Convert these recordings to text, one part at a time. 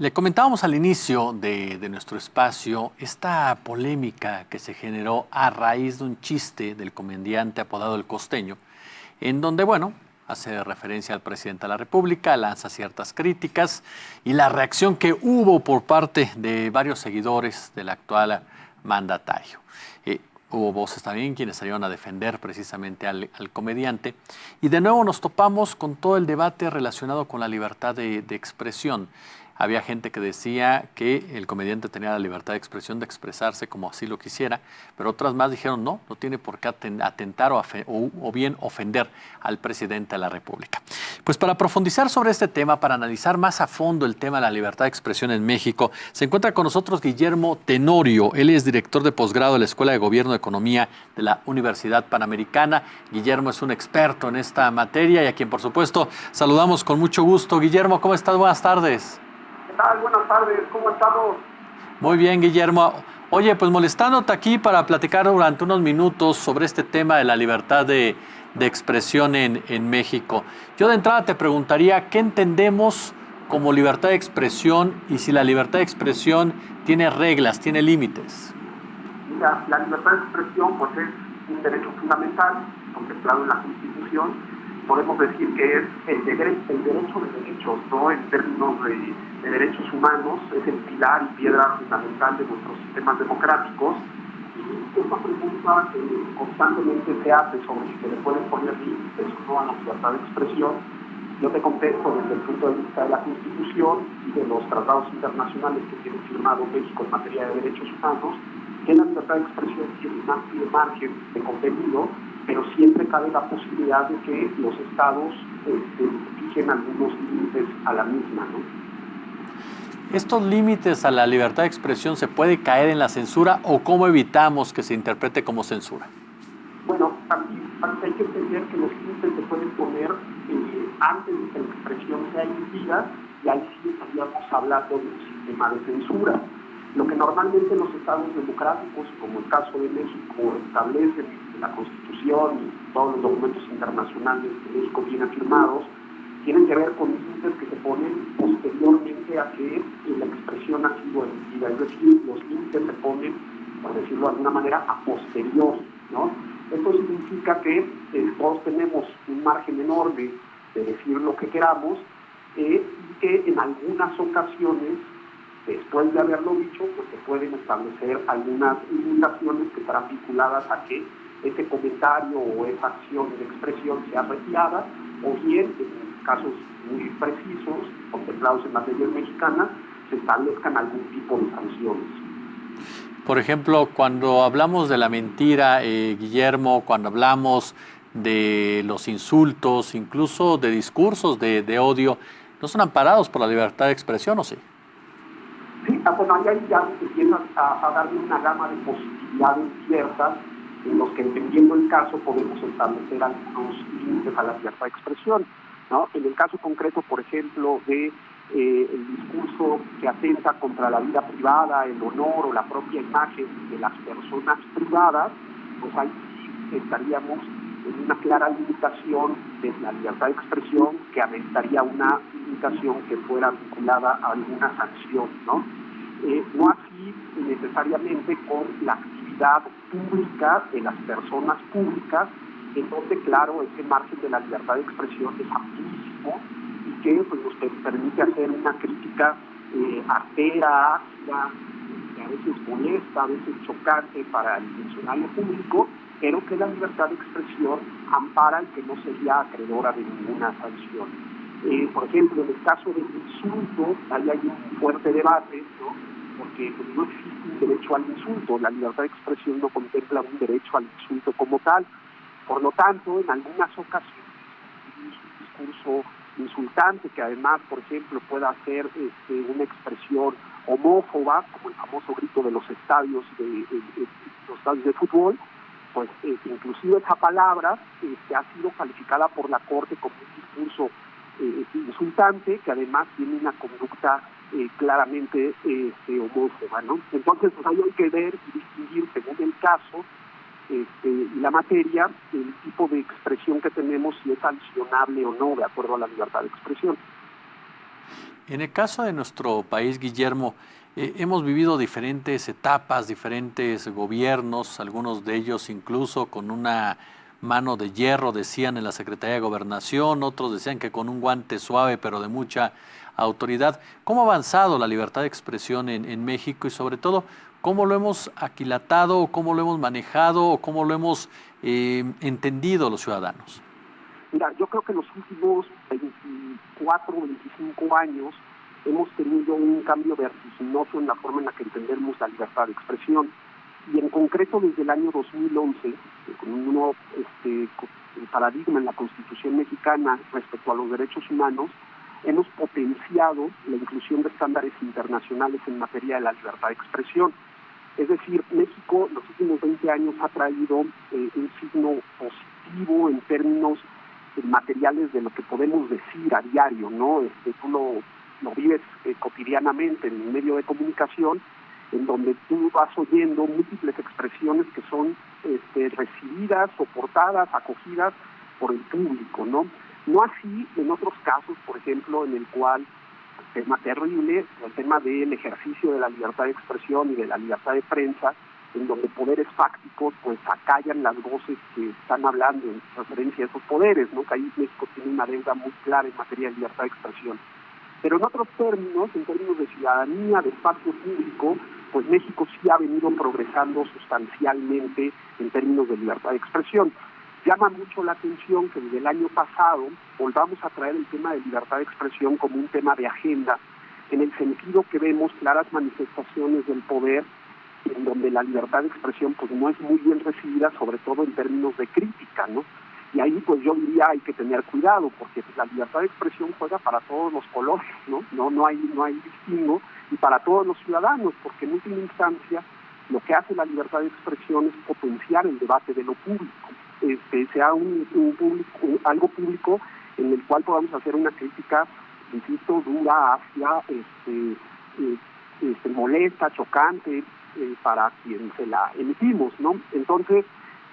Le comentábamos al inicio de nuestro espacio esta polémica que se generó a raíz de un chiste del comediante apodado El Costeño, en donde, bueno, hace referencia al presidente de la República, lanza ciertas críticas y la reacción que hubo por parte de varios seguidores del actual mandatario. Hubo voces también quienes salieron a defender precisamente al comediante. Y de nuevo nos topamos con todo el debate relacionado con la libertad de expresión. Había gente que decía que el comediante tenía la libertad de expresión de expresarse como así lo quisiera, pero otras más dijeron no tiene por qué atentar o bien ofender al presidente de la República. Pues para profundizar sobre este tema, para analizar más a fondo el tema de la libertad de expresión en México, se encuentra con nosotros Guillermo Tenorio. Él es director de posgrado de la Escuela de Gobierno y Economía de la Universidad Panamericana. Guillermo es un experto en esta materia y a quien, por supuesto, saludamos con mucho gusto. Guillermo, ¿cómo estás? Buenas tardes. ¿Qué tal? Buenas tardes, ¿cómo estamos? Muy bien, Guillermo. Oye, pues molestándote aquí para platicar durante unos minutos sobre este tema de la libertad de expresión en México. Yo de entrada te preguntaría, ¿qué entendemos como libertad de expresión y si la libertad de expresión tiene reglas, tiene límites? Mira, la libertad de expresión pues es un derecho fundamental contemplado en la Constitución. Podemos decir que es el derecho de derechos, ¿no? En términos de derechos humanos, es el pilar y piedra fundamental de nuestros sistemas democráticos. Y esta pregunta constantemente se hace sobre si se le pueden poner límites o no a la libertad de expresión. Yo te contesto desde el punto de vista de la Constitución y de los tratados internacionales que tiene firmado México en materia de derechos humanos, que la libertad de expresión tiene un amplio margen de contenido, pero siempre cabe la posibilidad de que los estados fijen algunos límites a la misma, ¿no? ¿Estos límites a la libertad de expresión se puede caer en la censura o cómo evitamos que se interprete como censura? Bueno, también hay que entender que los límites se pueden poner antes de que la expresión sea emitida, y ahí sí estaríamos hablando de un sistema de censura. Lo que normalmente los estados democráticos, como el caso de México, establecen en la Constitución y todos los documentos internacionales que México tiene firmados, tienen que ver con límites que se ponen posteriormente a que la expresión ha sido emitida. Es decir, los límites se ponen, por decirlo de alguna manera, a posteriori, ¿no? Esto significa que todos tenemos un margen enorme de decir lo que queramos y que en algunas ocasiones, después de haberlo dicho, pues se pueden establecer algunas limitaciones que estarán vinculadas a que ese comentario o esa acción de expresión sea retirada, o bien, en casos muy precisos, contemplados en las leyes mexicanas, se establezcan algún tipo de sanciones. Por ejemplo, cuando hablamos de la mentira, Guillermo, cuando hablamos de los insultos, incluso de discursos de odio, ¿no son amparados por la libertad de expresión o sí? Sí, bueno, ahí ya se empieza a darle una gama de posibilidades ciertas en los que, dependiendo del caso, podemos establecer algunos límites a la libertad de expresión, ¿no? En el caso concreto, por ejemplo, de el discurso que atenta contra la vida privada, el honor o la propia imagen de las personas privadas, pues ahí sí estaríamos en una clara limitación de la libertad de expresión que ameritaría una limitación que fuera vinculada a alguna sanción, ¿no? No así necesariamente con la actividad pública de las personas públicas, en donde, claro, ese margen de la libertad de expresión es amplísimo y que pues, nos permite hacer una crítica artera, ácida, que a veces molesta, a veces chocante para el funcionario público, pero que la libertad de expresión ampara y que no sería acreedora de ninguna sanción. Por ejemplo, en el caso del insulto, ahí hay un fuerte debate, ¿no? Porque pues, no existe un derecho al insulto, la libertad de expresión no contempla un derecho al insulto como tal. Por lo tanto, en algunas ocasiones, un discurso insultante, que además, por ejemplo, pueda ser una expresión homófoba, como el famoso grito de los estadios de fútbol, pues inclusive esa palabra ha sido calificada por la Corte como un discurso insultante, que además tiene una conducta claramente homófoba, ¿no? Entonces, pues ahí hay que ver y distinguir, según el caso y la materia, el tipo de expresión que tenemos, si es sancionable o no, de acuerdo a la libertad de expresión. En el caso de nuestro país, Guillermo, hemos vivido diferentes etapas, diferentes gobiernos, algunos de ellos incluso con una mano de hierro, decían en la Secretaría de Gobernación, otros decían que con un guante suave pero de mucha autoridad. ¿Cómo ha avanzado la libertad de expresión en México y sobre todo cómo lo hemos aquilatado, o cómo lo hemos manejado o cómo lo hemos entendido los ciudadanos? Mira, yo creo que en los últimos 24, 25 años hemos tenido un cambio vertiginoso en la forma en la que entendemos la libertad de expresión. Y en concreto desde el año 2011, con un nuevo paradigma en la Constitución mexicana respecto a los derechos humanos, hemos potenciado la inclusión de estándares internacionales en materia de la libertad de expresión. Es decir, México en los últimos 20 años ha traído un signo positivo en términos materiales de lo que podemos decir a diario, ¿no? Tú lo vives cotidianamente en el medio de comunicación, en donde tú vas oyendo múltiples expresiones que son recibidas, soportadas, acogidas por el público, ¿no? No así en otros casos, por ejemplo, en el cual el tema terrible, el tema del ejercicio de la libertad de expresión y de la libertad de prensa, en donde poderes fácticos pues acallan las voces que están hablando en referencia a esos poderes, ¿no? Que ahí México tiene una deuda muy clara en materia de libertad de expresión. Pero en otros términos, en términos de ciudadanía, de espacio público, pues México sí ha venido progresando sustancialmente en términos de libertad de expresión. Llama mucho la atención que desde el año pasado volvamos a traer el tema de libertad de expresión como un tema de agenda, en el sentido que vemos claras manifestaciones del poder en donde la libertad de expresión pues no es muy bien recibida, sobre todo en términos de crítica, ¿no? Y ahí pues yo diría hay que tener cuidado, porque la libertad de expresión juega para todos los colores, ¿no? No hay distingo, y para todos los ciudadanos, porque en última instancia lo que hace la libertad de expresión es potenciar el debate de lo público, sea algo público en el cual podamos hacer una crítica, insisto, dura, ácida, molesta, chocante, para quien se la emitimos, ¿no? Entonces,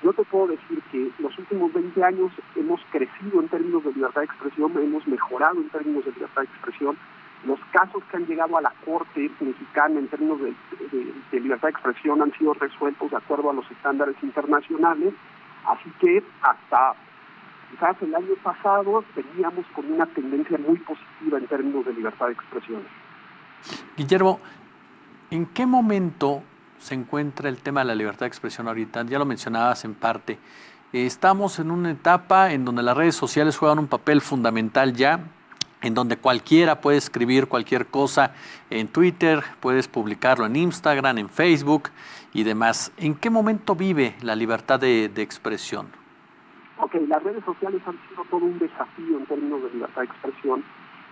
yo te puedo decir que los últimos 20 años hemos crecido en términos de libertad de expresión, hemos mejorado en términos de libertad de expresión. Los casos que han llegado a la Corte mexicana en términos de libertad de expresión han sido resueltos de acuerdo a los estándares internacionales, así que hasta quizás el año pasado teníamos con una tendencia muy positiva en términos de libertad de expresión. Guillermo, ¿en qué momento se encuentra el tema de la libertad de expresión ahorita? Ya lo mencionabas en parte. Estamos en una etapa en donde las redes sociales juegan un papel fundamental ya, en donde cualquiera puede escribir cualquier cosa en Twitter, puedes publicarlo en Instagram, en Facebook y demás. ¿En qué momento vive la libertad de expresión? Ok, las redes sociales han sido todo un desafío en términos de libertad de expresión.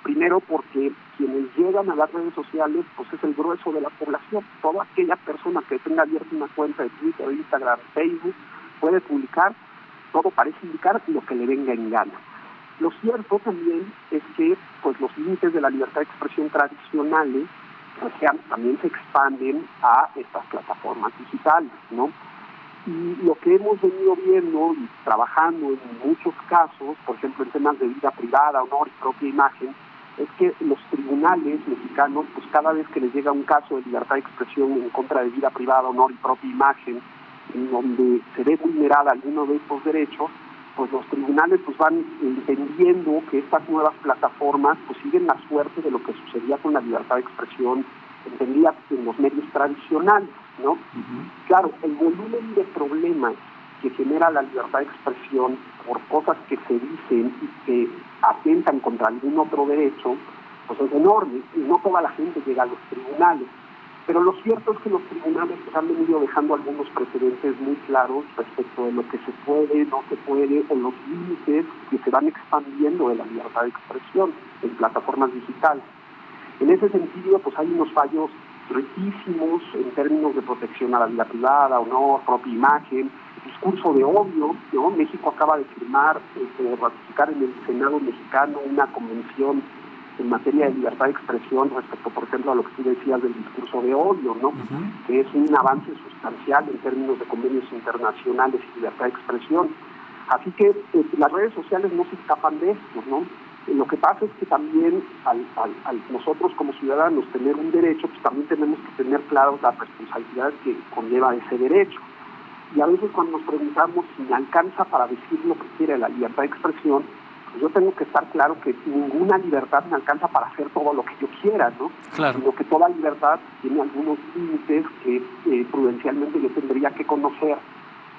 Primero porque quienes llegan a las redes sociales pues es el grueso de la población. Toda aquella persona que tenga abierta una cuenta de Twitter, Instagram, Facebook, puede publicar, todo parece indicar lo que le venga en gana. Lo cierto también es que pues los límites de la libertad de expresión tradicionales pues, también se expanden a estas plataformas digitales, ¿no? Y lo que hemos venido viendo y trabajando en muchos casos, por ejemplo en temas de vida privada, honor y propia imagen, es que los tribunales mexicanos, pues cada vez que les llega un caso de libertad de expresión en contra de vida privada, honor y propia imagen, en donde se ve vulnerada alguno de estos derechos, pues los tribunales pues van entendiendo que estas nuevas plataformas pues siguen la suerte de lo que sucedía con la libertad de expresión entendida en los medios tradicionales, ¿no? Claro, el volumen de problemas que genera la libertad de expresión por cosas que se dicen y que atentan contra algún otro derecho, pues es enorme, y no toda la gente llega a los tribunales. Pero lo cierto es que los tribunales pues, han venido dejando algunos precedentes muy claros respecto de lo que se puede, no se puede, o los límites que se van expandiendo de la libertad de expresión en plataformas digitales. En ese sentido, pues hay unos fallos riquísimos en términos de protección a la vida privada, honor, propia imagen, discurso de odio, ¿no? México acaba de firmar, de ratificar en el Senado mexicano una convención en materia de libertad de expresión respecto, por ejemplo, a lo que tú decías del discurso de odio, ¿no? Que es un avance sustancial en términos de convenios internacionales y libertad de expresión. Así que las redes sociales no se escapan de esto, ¿no? Lo que pasa es que también al nosotros como ciudadanos tener un derecho, pues también tenemos que tener claras las responsabilidades que conlleva ese derecho. Y a veces cuando nos preguntamos si me alcanza para decir lo que quiere la libertad de expresión, pues yo tengo que estar claro que ninguna libertad me alcanza para hacer todo lo que yo quiera, ¿no? Claro. Sino que toda libertad tiene algunos límites que prudencialmente yo tendría que conocer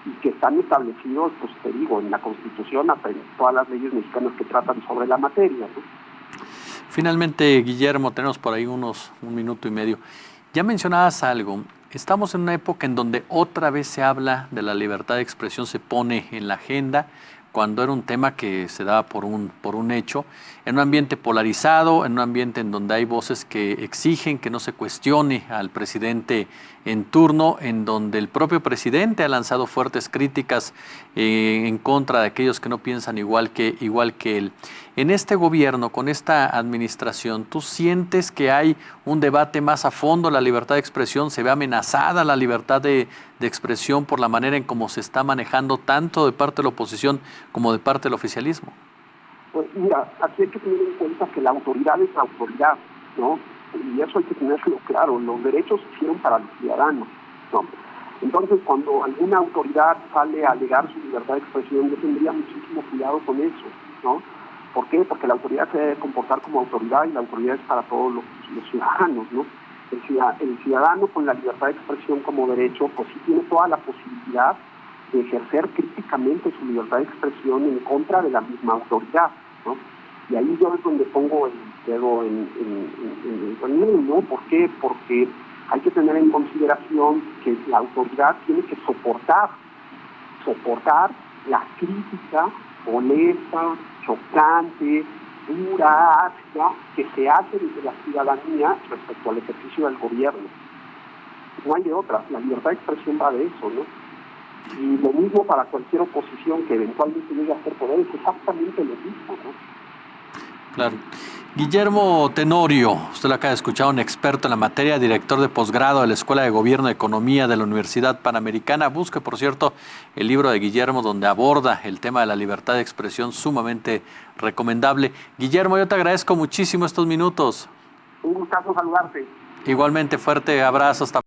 y que están establecidos, pues te digo, en la Constitución, hasta en todas las leyes mexicanas que tratan sobre la materia, ¿no? Finalmente, Guillermo, tenemos por ahí un minuto y medio. Ya mencionabas algo. Estamos en una época en donde otra vez se habla de la libertad de expresión, se pone en la agenda, cuando era un tema que se daba por un hecho, en un ambiente polarizado, en un ambiente en donde hay voces que exigen que no se cuestione al presidente en turno, en donde el propio presidente ha lanzado fuertes críticas en contra de aquellos que no piensan igual que él. En este gobierno, con esta administración, ¿tú sientes que hay un debate más a fondo? ¿La libertad de expresión se ve amenazada, la libertad de expresión por la manera en cómo se está manejando tanto de parte de la oposición como de parte del oficialismo? Pues mira, aquí hay que tener en cuenta que la autoridad es la autoridad, ¿no? Y eso hay que tenerlo claro, los derechos se hicieron para los ciudadanos, ¿no? Entonces, cuando alguna autoridad sale a alegar su libertad de expresión, yo tendría muchísimo cuidado con eso, ¿no? ¿Por qué? Porque la autoridad se debe comportar como autoridad y la autoridad es para todos los ciudadanos, ¿no? El ciudadano con la libertad de expresión como derecho, pues sí tiene toda la posibilidad de ejercer críticamente su libertad de expresión en contra de la misma autoridad, ¿no? Y ahí yo es donde pongo el dedo en el, ¿no? ¿Por qué? Porque hay que tener en consideración que la autoridad tiene que soportar la crítica molesta, chocante, dura, ácida, que se hace desde la ciudadanía respecto al ejercicio del gobierno. No hay de otra, la libertad de expresión va de eso, ¿no? Y lo mismo para cualquier oposición que eventualmente llegue a ser poder, es exactamente lo mismo, ¿no? Claro. Guillermo Tenorio, usted lo acaba de escuchar, un experto en la materia, director de posgrado de la Escuela de Gobierno y Economía de la Universidad Panamericana. Busque, por cierto, el libro de Guillermo donde aborda el tema de la libertad de expresión, sumamente recomendable. Guillermo, yo te agradezco muchísimo estos minutos. Un gustazo saludarte. Igualmente, fuerte abrazo. Hasta